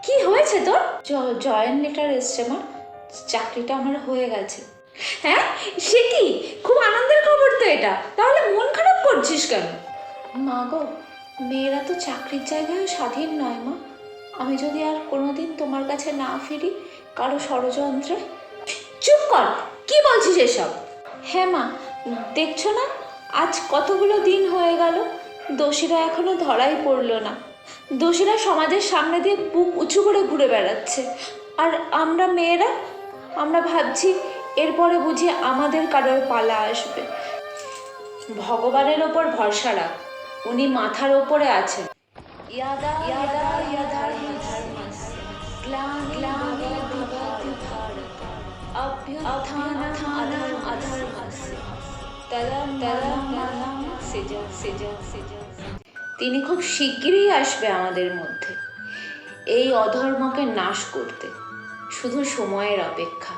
কি হয়েছে তোর? জয়েন লেটার এসছে মা, চাকরিটা আমার হয়ে গেছে। হ্যাঁ, সে কি, খুব আনন্দের খবর তো এটা। তাহলে মন খারাপ করছিস কেন? মা গো, মেয়েরা তো চাকরির জায়গায় স্বাধীন নয় মা। আমি যদি আর কোনোদিন তোমার কাছে না ফিরি কারো ষড়যন্ত্রে। চুপ কর, কি বলছিস এসব? হ্যাঁ মা, দেখছো না আজ কতগুলো দিন হয়ে গেল, দোষীরা এখনো ধরাই পড়লো না। দোষীরা সমাজের সামনে দিয়ে বুক উঁচু করে ঘুরে বেড়াচ্ছে, আর আমরা মেয়েরা, আমরা ভাবছি এরপরে বুঝি আমাদের কারোর পালা আসবে। ভগবানের ওপর ভরসা রাখ, উনি মাথার ওপরে আছেন। ইয়াদা ইয়াদা ইয়াদা ধর্মস্য গ্লানি ভবতি ভারত অভ্যুত্থানম অধর্মস্য তদম্বরম সৃজা। তিনি খুব শিগগিরই আসবে আমাদের মধ্যে, এই অধর্মকে নাশ করতে। শুধু সময়ের অপেক্ষা।